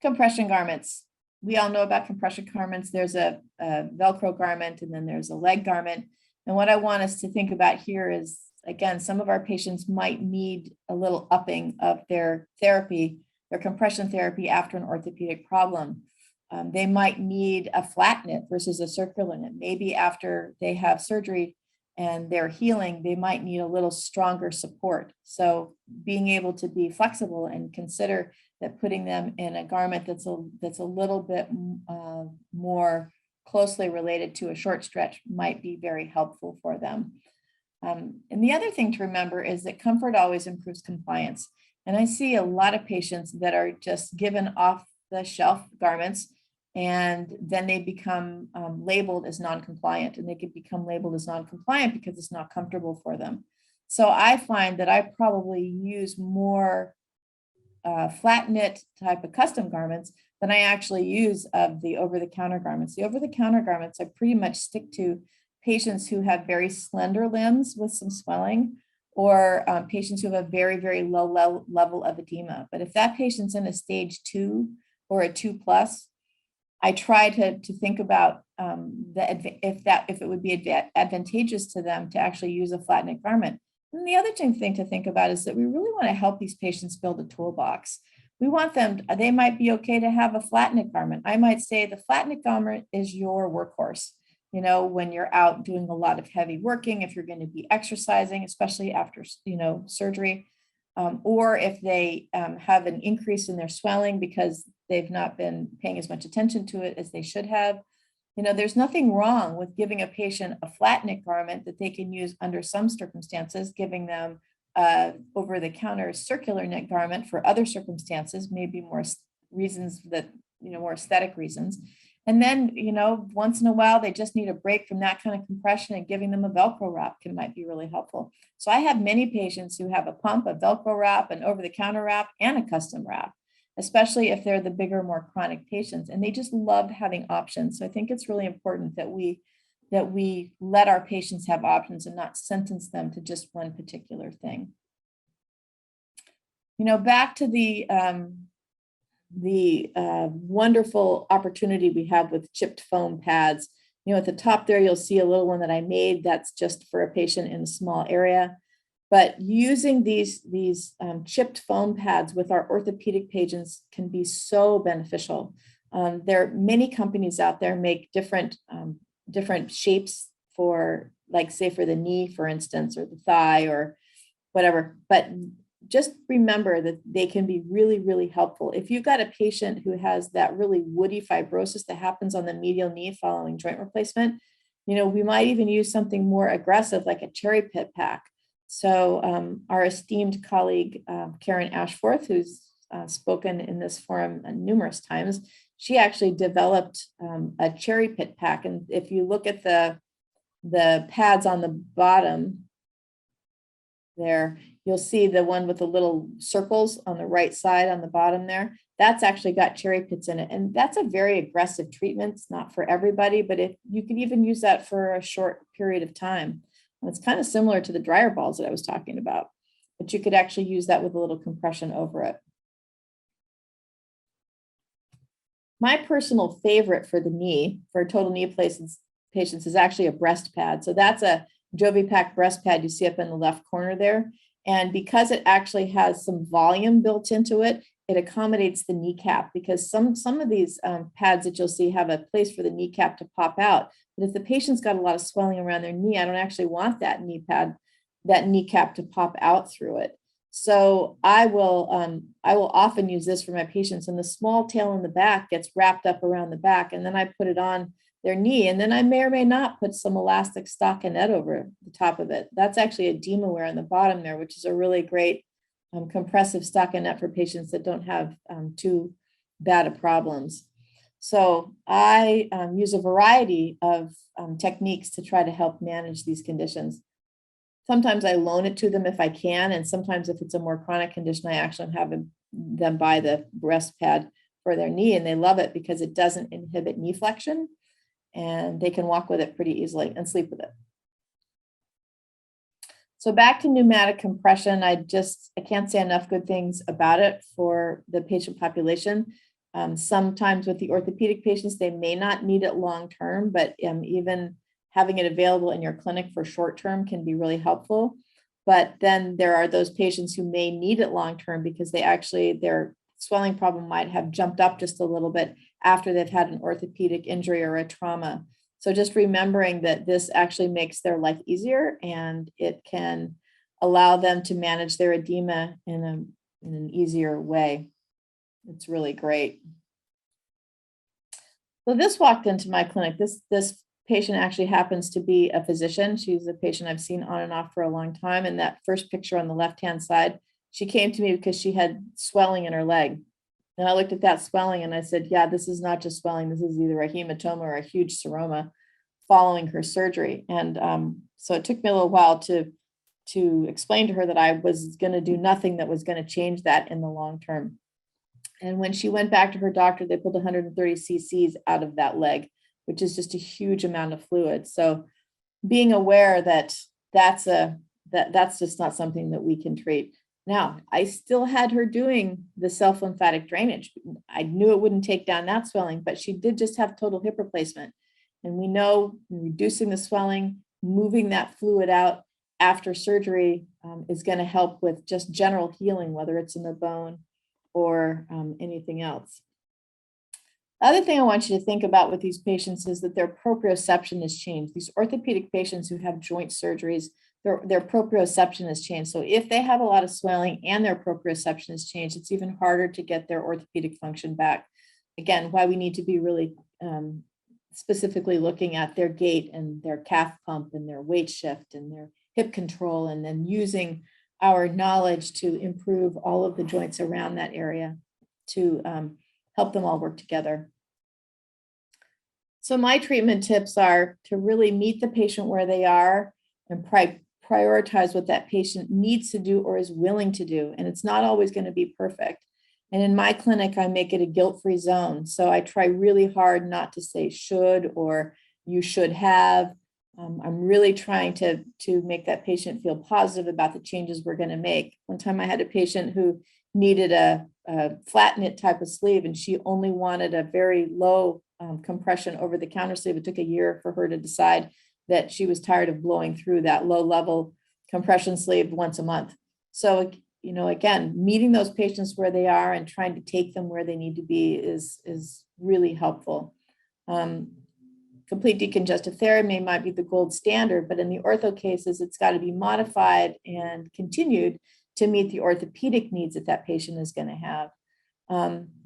Compression garments. We all know about compression garments. There's a Velcro garment, and then there's a leg garment. And what I want us to think about here is, again, some of our patients might need a little upping of their therapy, their compression therapy after an orthopedic problem. They might need a flat knit versus a circular knit. Maybe after they have surgery and they're healing, they might need a little stronger support. So being able to be flexible and consider that putting them in a garment that's a little bit more closely related to a short stretch might be very helpful for them. And the other thing to remember is that comfort always improves compliance. And I see a lot of patients that are just given off the shelf garments, and then they become labeled as non-compliant, and they could become labeled as non-compliant because it's not comfortable for them. So I find that I probably use more flat knit type of custom garments than I actually use of the over-the-counter garments. The over-the-counter garments I pretty much stick to patients who have very slender limbs with some swelling, or patients who have a very, very low level of edema. But if that patient's in a stage 2 or a 2+, I try to think about if it would be advantageous to them to actually use a flat knit garment. And the other thing to think about is that we really want to help these patients build a toolbox. We want them, they might be okay to have a flat knit garment. I might say the flat knit garment is your workhorse. When you're out doing a lot of heavy working, if you're going to be exercising, especially after, surgery, or if they have an increase in their swelling because they've not been paying as much attention to it as they should have. There's nothing wrong with giving a patient a flat knit garment that they can use under some circumstances, giving them over-the-counter circular knit garment for other circumstances, maybe more reasons that, more aesthetic reasons. And then, once in a while, they just need a break from that kind of compression, and giving them a Velcro wrap might be really helpful. So I have many patients who have a pump, a Velcro wrap, an over-the-counter wrap, and a custom wrap, especially if they're the bigger, more chronic patients, and they just love having options. So I think it's really important that we that we let our patients have options and not sentence them to just one particular thing. Back to the wonderful opportunity we have with chipped foam pads. At the top there, you'll see a little one that I made that's just for a patient in a small area. But using these chipped foam pads with our orthopedic patients can be so beneficial. There are many companies out there make different shapes for, like, say, for the knee, for instance, or the thigh or whatever. But just remember that they can be really, really helpful. If you've got a patient who has that really woody fibrosis that happens on the medial knee following joint replacement, we might even use something more aggressive like a cherry pit pack. So our esteemed colleague, Karen Ashforth, who's spoken in this forum numerous times, she actually developed a cherry pit pack. And if you look at the pads on the bottom there, you'll see the one with the little circles on the right side on the bottom there. That's actually got cherry pits in it. And that's a very aggressive treatment. It's not for everybody, but if you could even use that for a short period of time. And it's kind of similar to the dryer balls that I was talking about, but you could actually use that with a little compression over it. My personal favorite for the knee, for total knee patients, is actually a breast pad. So that's a Jobypack breast pad you see up in the left corner there. And because it actually has some volume built into it, it accommodates the kneecap, because some of these pads that you'll see have a place for the kneecap to pop out. But if the patient's got a lot of swelling around their knee, I don't actually want that kneecap to pop out through it. So I will often use this for my patients, and the small tail in the back gets wrapped up around the back, and then I put it on their knee, and then I may or may not put some elastic stockinette over the top of it. That's actually Edema wear on the bottom there, which is a really great compressive stockinette for patients that don't have too bad of problems. So I use a variety of techniques to try to help manage these conditions. Sometimes I loan it to them if I can, and sometimes if it's a more chronic condition, I actually have them buy the breast pad for their knee, and they love it because it doesn't inhibit knee flexion, and they can walk with it pretty easily and sleep with it. So back to pneumatic compression, I can't say enough good things about it for the patient population. Sometimes with the orthopedic patients, they may not need it long-term, but even having it available in your clinic for short-term can be really helpful. But then there are those patients who may need it long-term because their swelling problem might have jumped up just a little bit after they've had an orthopedic injury or a trauma. So just remembering that this actually makes their life easier, and it can allow them to manage their edema in an easier way. It's really great. So this walked into my clinic. This patient actually happens to be a physician. She's a patient I've seen on and off for a long time. And that first picture on the left-hand side, she came to me because she had swelling in her leg. And I looked at that swelling and I said, yeah, this is not just swelling. This is either a hematoma or a huge seroma following her surgery. And so it took me a little while to explain to her that I was going to do nothing that was going to change that in the long term. And when she went back to her doctor, they pulled 130 cc's out of that leg, which is just a huge amount of fluid. So being aware that that's just not something that we can treat. Now, I still had her doing the self-lymphatic drainage. I knew it wouldn't take down that swelling, but she did just have total hip replacement. And we know reducing the swelling, moving that fluid out after surgery is going to help with just general healing, whether it's in the bone or anything else. The other thing I want you to think about with these patients is that their proprioception has changed. These orthopedic patients who have joint surgeries, their proprioception has changed. So if they have a lot of swelling and their proprioception has changed, it's even harder to get their orthopedic function back. Again, why we need to be really specifically looking at their gait and their calf pump and their weight shift and their hip control, and then using our knowledge to improve all of the joints around that area to help them all work together. So my treatment tips are to really meet the patient where they are and prioritize what that patient needs to do or is willing to do. And it's not always going to be perfect. And in my clinic, I make it a guilt-free zone. So I try really hard not to say should or you should have. I'm really trying to make that patient feel positive about the changes we're going to make. One time I had a patient who needed a flat knit type of sleeve, and she only wanted a very low compression over the counter sleeve. It took a year for her to decide that she was tired of blowing through that low level compression sleeve once a month. So, you know, again, meeting those patients where they are and trying to take them where they need to be is really helpful. Complete decongestive therapy might be the gold standard, but in the ortho cases, it's got to be modified and continued to meet the orthopedic needs that that patient is going to have.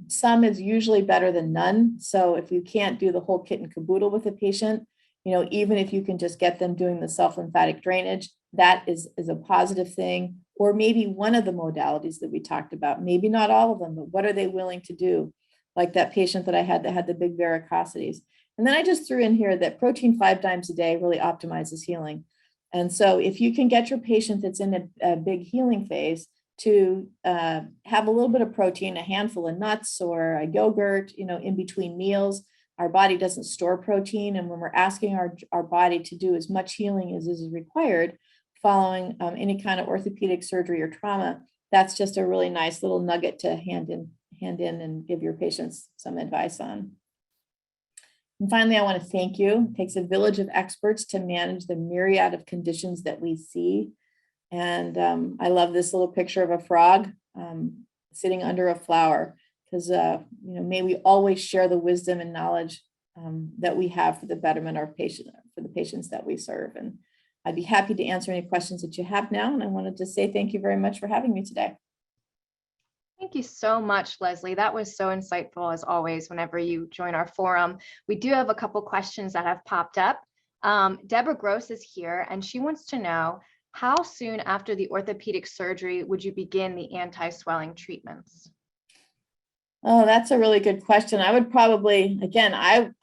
Some is usually better than none. So if you can't do the whole kit and caboodle with a patient, you know, even if you can just get them doing the self-lymphatic drainage, that is a positive thing. Or maybe one of the modalities that we talked about, maybe not all of them, but what are they willing to do? Like that patient that I had that had the big varicosities. And then I just threw in here that protein 5 times a day really optimizes healing. And so if you can get your patient that's in a big healing phase to have a little bit of protein, a handful of nuts or a yogurt, you know, in between meals, our body doesn't store protein. And when we're asking our body to do as much healing as is required following any kind of orthopedic surgery or trauma, that's just a really nice little nugget to hand in and give your patients some advice on. And finally, I want to thank you. It takes a village of experts to manage the myriad of conditions that we see. And I love this little picture of a frog sitting under a flower, because you know, may we always share the wisdom and knowledge that we have for the betterment of for the patients that we serve. And I'd be happy to answer any questions that you have now. And I wanted to say thank you very much for having me today. Thank you so much, Leslie. That was so insightful as always, whenever you join our forum. We do have a couple questions that have popped up. Deborah Gross is here and she wants to know, how soon after the orthopedic surgery would you begin the anti-swelling treatments? Oh, that's a really good question. I would probably, again,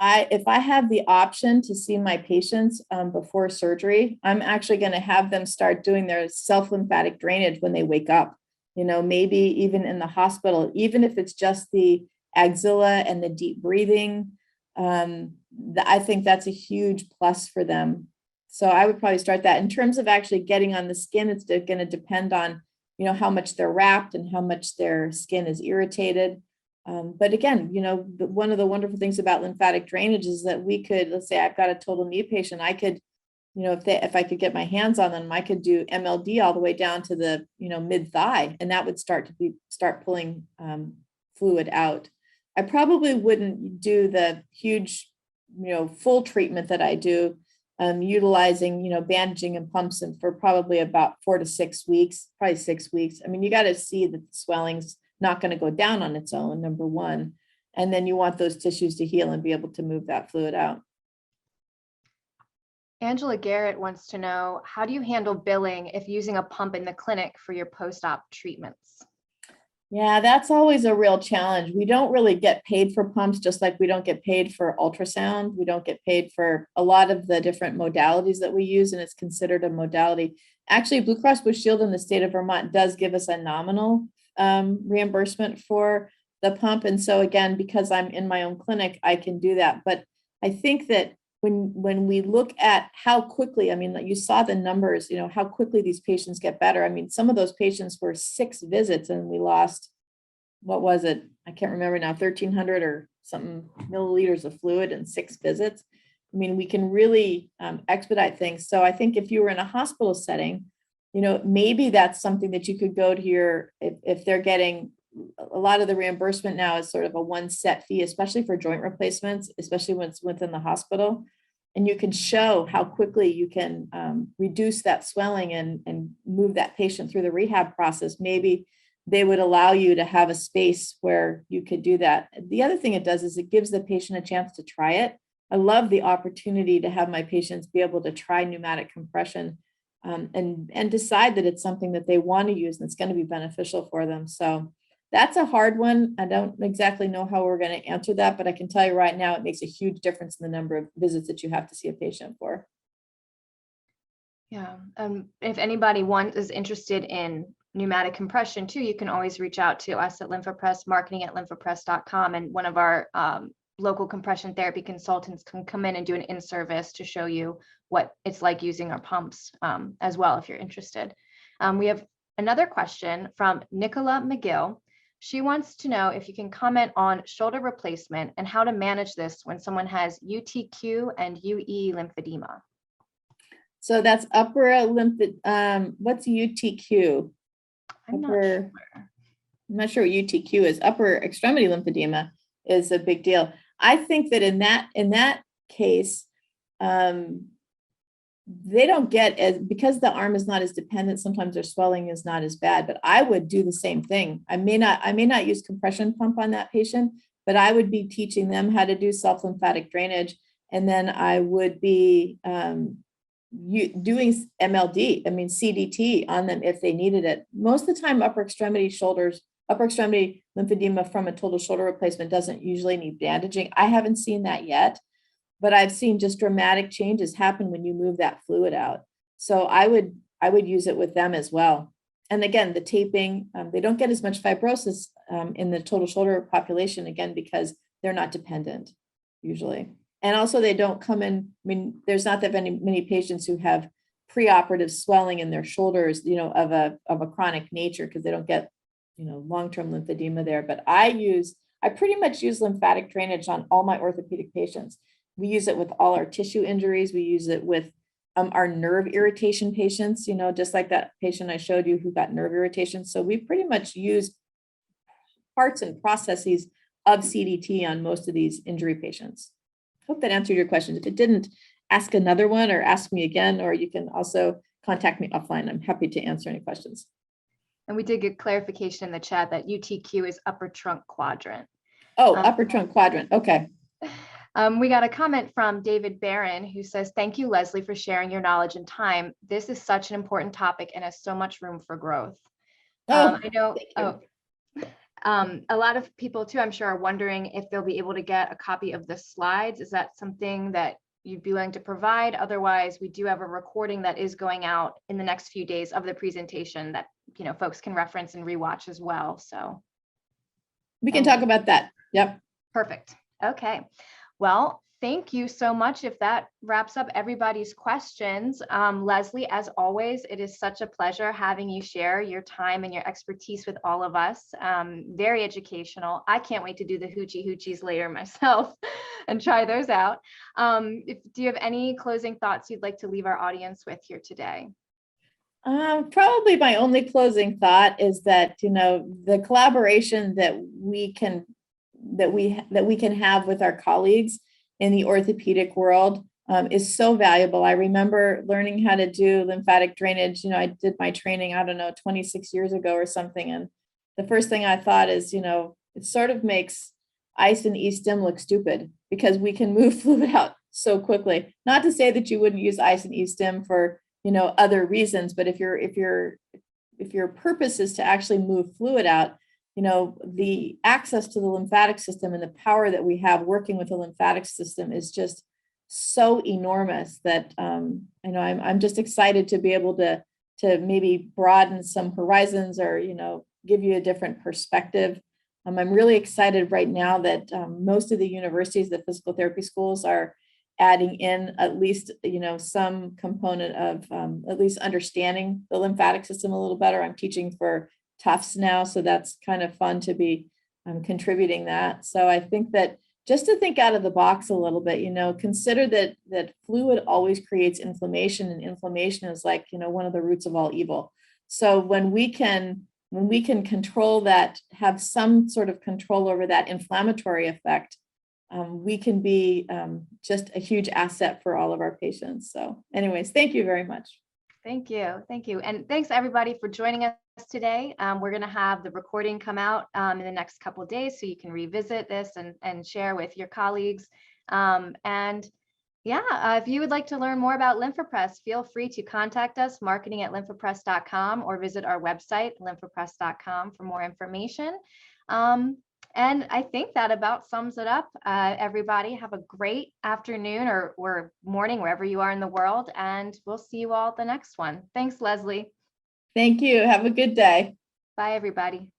if I have the option to see my patients before surgery, I'm actually going to have them start doing their self-lymphatic drainage when they wake up. You know, maybe even in the hospital, even if it's just the axilla and the deep breathing, I think that's a huge plus for them. So I would probably start that. In terms of actually getting on the skin, it's going to depend on, you know, how much they're wrapped and how much their skin is irritated. But again, you know, one of the wonderful things about lymphatic drainage is that we could, let's say I've got a total knee patient, I could, you know, if I could get my hands on them, I could do MLD all the way down to the, you know, mid thigh, and that would start pulling fluid out. I probably wouldn't do the huge, you know, full treatment that I do, utilizing, you know, bandaging and pumps, and for probably about 4 to 6 weeks, probably 6 weeks. I mean, you got to see that the swelling's not going to go down on its own, number one, and then you want those tissues to heal and be able to move that fluid out. Angela Garrett wants to know, how do you handle billing if using a pump in the clinic for your post-op treatments? Yeah, that's always a real challenge. We don't really get paid for pumps, just like we don't get paid for ultrasound. We don't get paid for a lot of the different modalities that we use, and it's considered a modality. Actually, Blue Cross Blue Shield in the state of Vermont does give us a nominal reimbursement for the pump. And so again, because I'm in my own clinic, I can do that. But I think that when we look at how quickly, I mean, you saw the numbers, you know, how quickly these patients get better. I mean, some of those patients were 6 visits and we lost, what was it? I can't remember now, 1,300 or something milliliters of fluid in 6 visits. I mean, we can really expedite things. So I think if you were in a hospital setting, you know, maybe that's something that you could go to your, if they're getting, a lot of the reimbursement now is sort of a one set fee, especially for joint replacements, especially when it's within the hospital. And you can show how quickly you can reduce that swelling and move that patient through the rehab process. Maybe they would allow you to have a space where you could do that. The other thing it does is it gives the patient a chance to try it. I love the opportunity to have my patients be able to try pneumatic compression and decide that it's something that they want to use and it's going to be beneficial for them. So that's a hard one. I don't exactly know how we're going to answer that, but I can tell you right now, it makes a huge difference in the number of visits that you have to see a patient for. Yeah. If anybody is interested in pneumatic compression too, you can always reach out to us at LymphaPress, marketing@lymphapress.com. And one of our local compression therapy consultants can come in and do an in-service to show you what it's like using our pumps as well, if you're interested. We have another question from Nicola McGill. She wants to know if you can comment on shoulder replacement and how to manage this when someone has UTQ and UE lymphedema. So that's upper lymph. What's UTQ? I'm not sure. I'm not sure what UTQ is. Upper extremity lymphedema is a big deal. I think that in that case, they don't get as, because the arm is not as dependent, sometimes their swelling is not as bad, but I would do the same thing. I may not use compression pump on that patient, but I would be teaching them how to do self-lymphatic drainage. And then I would be doing MLD, CDT on them if they needed it. Most of the time, upper extremity lymphedema from a total shoulder replacement doesn't usually need bandaging. I haven't seen that yet, but I've seen just dramatic changes happen when you move that fluid out. So I would use it with them as well. And again, the taping, they don't get as much fibrosis in the total shoulder population, again, because they're not dependent usually. And also they don't come in, there's not that many patients who have preoperative swelling in their shoulders, of a chronic nature, because they don't get, long-term lymphedema there. But I pretty much use lymphatic drainage on all my orthopedic patients. We use it with all our tissue injuries. We use it with our nerve irritation patients, just like that patient I showed you who got nerve irritation. So we pretty much use parts and processes of CDT on most of these injury patients. Hope that answered your question. If it didn't, ask another one or ask me again, or you can also contact me offline. I'm happy to answer any questions. And we did get clarification in the chat that UTQ is upper trunk quadrant. Oh, upper trunk quadrant. Okay. We got a comment from David Barron who says, thank you, Leslie, for sharing your knowledge and time. This is such an important topic and has so much room for growth. I know a lot of people too, I'm sure, are wondering if they'll be able to get a copy of the slides. Is that something that you'd be willing to provide? Otherwise, we do have a recording that is going out in the next few days of the presentation that, folks can reference and rewatch as well. So we can talk about that. Yep. Perfect. Okay. Well, thank you so much. If that wraps up everybody's questions, Leslie, as always, it is such a pleasure having you share your time and your expertise with all of us. Very educational. I can't wait to do the hoochie hoochies later myself and try those out. Do you have any closing thoughts you'd like to leave our audience with here today? Probably my only closing thought is that, the collaboration that we can have with our colleagues in the orthopedic world is so valuable. I remember learning how to do lymphatic drainage. I did my training, 26 years ago or something. And the first thing I thought is, it sort of makes ice and e-stim look stupid because we can move fluid out so quickly. Not to say that you wouldn't use ice and e-stim for, other reasons, but if your purpose is to actually move fluid out, the access to the lymphatic system and the power that we have working with the lymphatic system is just so enormous that I'm just excited to be able to maybe broaden some horizons or give you a different perspective. I'm really excited right now that most of the universities, the physical therapy schools, are adding in at least some component of at least understanding the lymphatic system a little better. I'm teaching for Tufts now, so that's kind of fun to be contributing that. So I think that just to think out of the box a little bit, consider that fluid always creates inflammation, and inflammation is like one of the roots of all evil. So when we can control that, have some sort of control over that inflammatory effect, we can be just a huge asset for all of our patients. So anyways, thank you very much. Thank you. Thank you. And thanks everybody for joining us today. We're going to have the recording come out in the next couple of days so you can revisit this and share with your colleagues. If you would like to learn more about LymphaPress, feel free to contact us, marketing@lymphapress.com, or visit our website, lymphapress.com, for more information. And I think that about sums it up. Everybody have a great afternoon or morning, wherever you are in the world, and we'll see you all at the next one. Thanks, Leslie. Thank you. Have a good day. Bye, everybody.